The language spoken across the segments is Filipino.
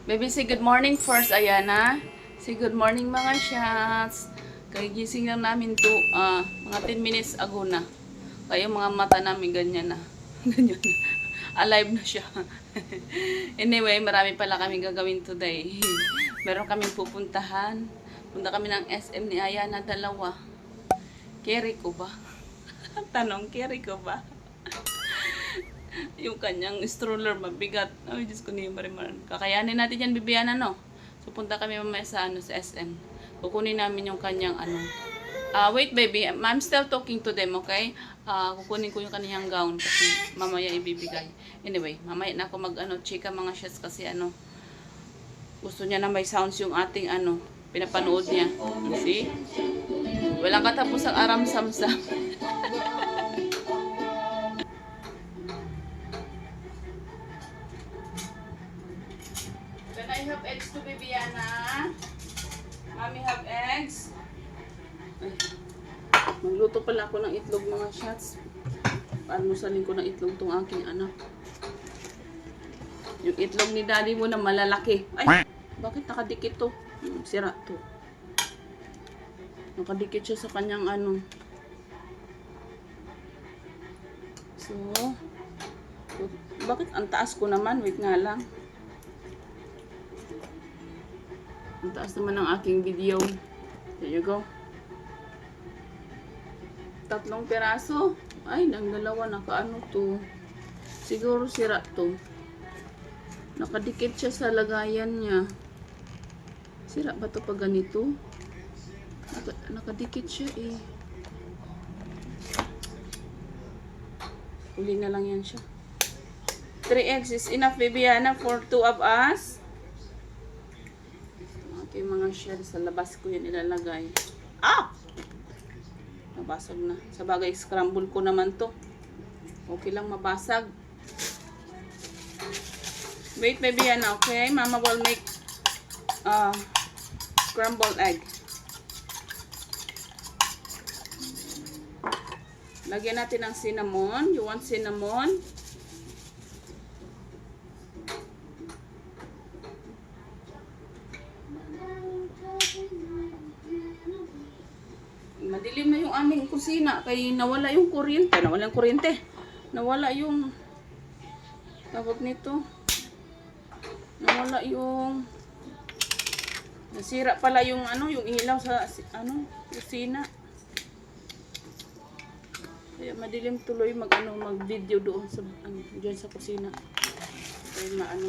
Baby, say good morning first, Ayana. Say good morning mga shots. Kagising lang namin to, mga 10 minutes ago na. Kaya mga mata namin ganyan na. Ganyan na. Alive na siya. Anyway, marami pala kami gagawin today. Meron kaming pupuntahan. Punta kami ng SM ni Ayana, dalawa. Carry ko ba? Tanong, carry ko ba? Yung kanyang stroller mabigat. Ay, Diyos ko niyo, Marimar. Kakayanin natin yan, Bibiana, no? So, punta kami mamaya sa, sa SM. Kukunin namin yung kanyang, wait, baby. I'm still talking to them, okay? Kukunin ko yung kanyang gown kasi mamaya ibibigay. Anyway, mamaya na ako chika mga shots kasi, gusto niya na may sounds yung ating, pinapanood niya. See? Walang katapos ang aram samsam. Can I have eggs to Bibiana? Mommy have eggs? Ay, magluto pala ako ng itlog mga shots. Almusalin ko ng itlog tong aking anak. Yung itlog ni daddy mo na malalaki. Ay, bakit nakadikit to? Sira to. Nakadikit siya sa kanyang So, bakit ang taas ko naman? Wait nga lang. Ang taas naman ng aking video. There you go. 3 peraso. Ay, nang dalawa nakaano to. Siguro sira to. Nakadikit siya sa lagayan niya. Sira ba to pag ganito? Nakadikit siya eh. Uli na lang yan siya. 3 eggs is enough, Bibiana, for 2 of us. Okay, mga shells sa labas ko yan ilalagay. Nabasag na. Sa bagay, scramble ko naman to. Okay lang mabasag. Wait, Bibiana, okay? Mama will make scrambled egg. Lagyan natin ng cinnamon. You want cinnamon? Madilim na yung aming kusina. Kaya nawala yung kuryente. Nawala yung tawag nito. Nawala yung nasira pala yung yung ilaw sa kusina. Kaya madilim tuloy mag-video doon sa diyan sa kusina. Kaya man.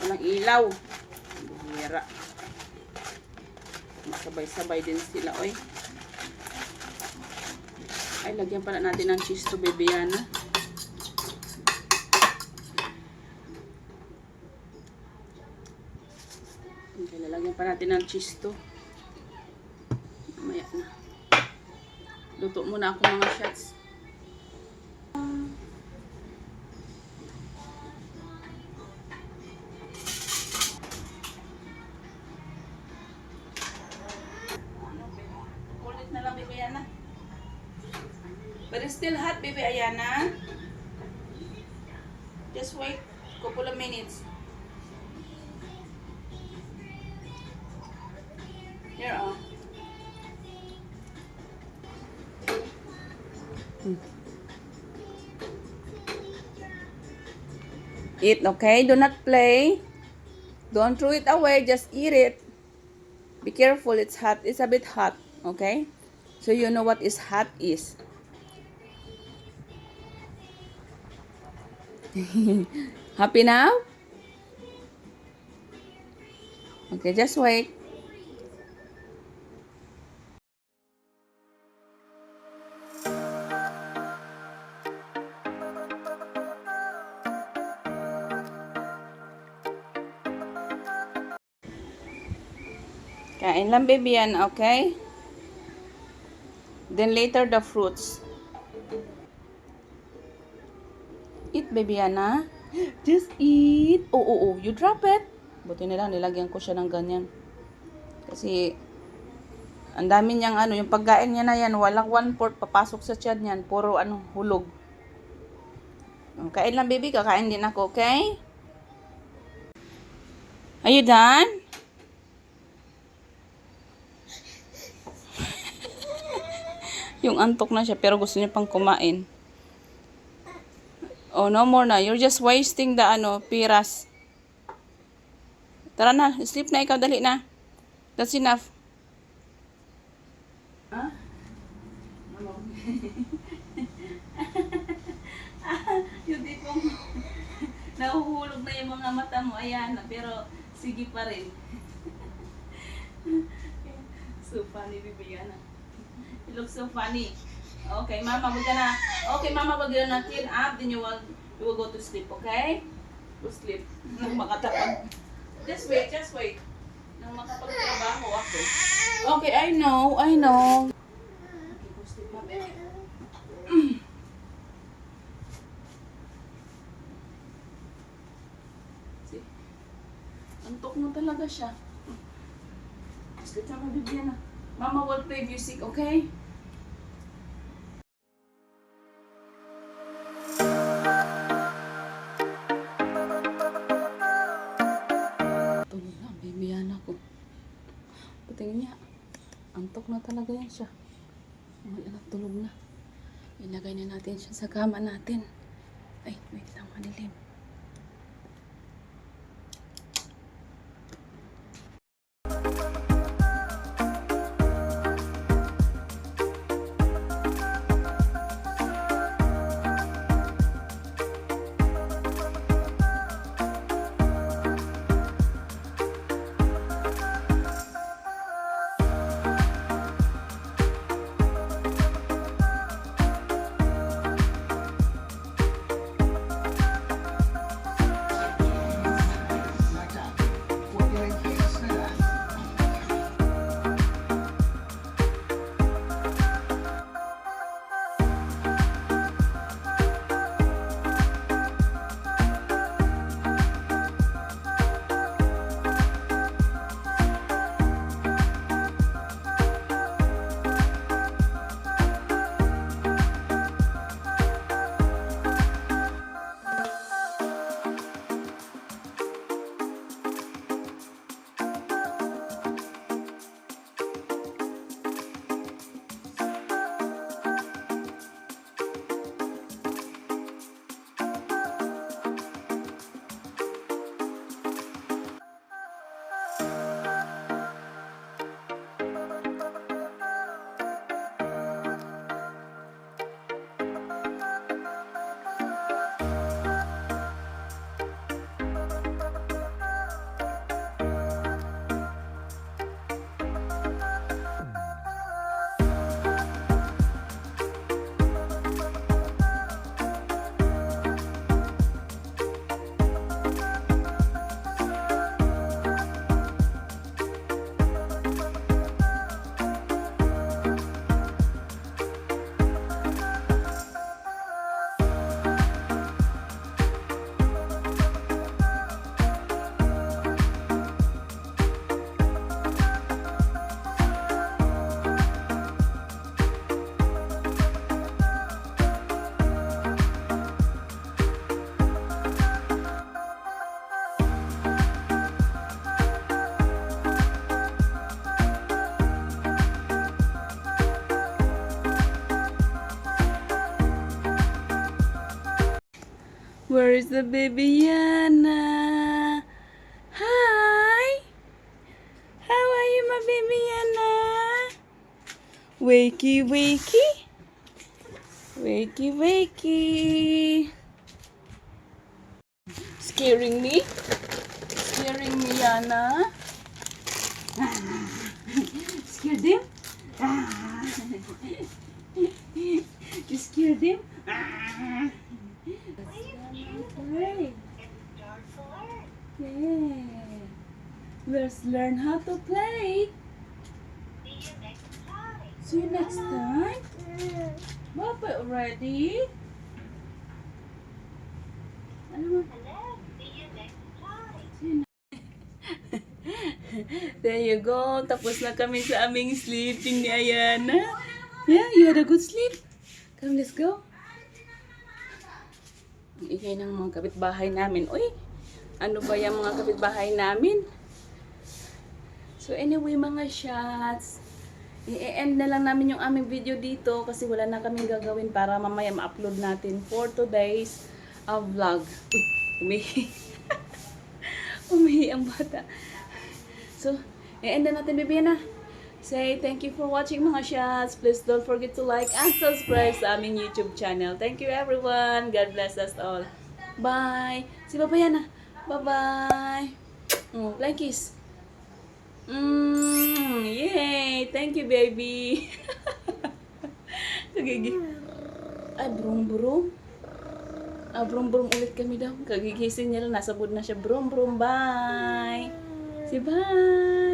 Walang ilaw. Bihira. Masabay-sabay din sila, oy. Ay, lagyan pala natin ng cheese to, Bibiana. Okay, lalagyan pa natin ng cheese to. Mamaya na. Luto muna ako mga shots. Ulit na lang, Bibi Ayana. But it's still hot, Bibi Ayana. Just wait a couple of minutes. Here, Eat, okay? Do not play. Don't throw it away. Just eat it. Be careful. It's hot. It's a bit hot. Okay? So you know what is hot is. Happy now? Okay, just wait. Kain lang, baby, yan, okay? Then later, the fruits. Eat, baby, yan, ha? Just eat. Oh. You drop it. Buti na lang, nilagyan ko siya ng ganyan. Kasi, ang dami niyang yung pagkain niya na yan, walang 1/4 papasok sa tiyan niyan. Puro hulog. Kain lang, baby. Kakain din ako, okay? Are you done? Yung antok na siya pero gusto niya pang kumain. Oh, no more na. You're just wasting the piras. Tara na, sleep na ikaw, dali na. That's enough. Huh? Yung tipong nahuhulog na yung mga mata mo, ayan, pero sige pa rin. So funny, Bibiana. You look so funny. Okay, Mama, we're gonna. Okay, Mama, we're gonna clean up. Then you will go to sleep. Okay? Go sleep. Nang makatapag. Just wait, just wait. Nang makapagtrabaho ako. Okay, I know, I know. Okay, go sleep, my baby. See? Antok mo talaga siya. Sleep na, Bibiana. Mama will play music, okay? Tulog na, Bibiana ko. Patingin niya. Antok na talaga yan siya. Wala na, tulog na. Ilagay na natin siya sa kama natin. Ay, wait lang, madilim. Where is the baby Yana? Hi! How are you, my baby Yana? Wakey, wakey. Wakey, wakey. Scaring me? Scaring me, Yana? Scared him? You scared him? Right. Yeah. Let's learn how to play. See you next time. Bye-bye already. There you go. Tapos na kami sa aming sleeping ni Ayana. Yeah, you had a good sleep. Come, let's go. Ang ingay ng mga kapitbahay namin. Uy, Ano ba yung mga kapitbahay namin? So anyway mga shots, i-end na lang namin yung aming video dito kasi wala na kaming gagawin para mamaya ma-upload natin for today's vlog. Uy, umihi. Umihi ang bata. So, i-end na natin, baby na. Say thank you for watching mga shots. Please don't forget to like and subscribe sa aming YouTube channel. Thank you everyone. God bless us all. Bye. Si Papa Yana. Bye-bye. Like kiss. Yay. Thank you, baby. Kagigi. Ay, brum-brum. Brum-brum ulit kami daw. Kagigising niya lang. Nasa bud na siya. Brum-brum. Bye. Si bye.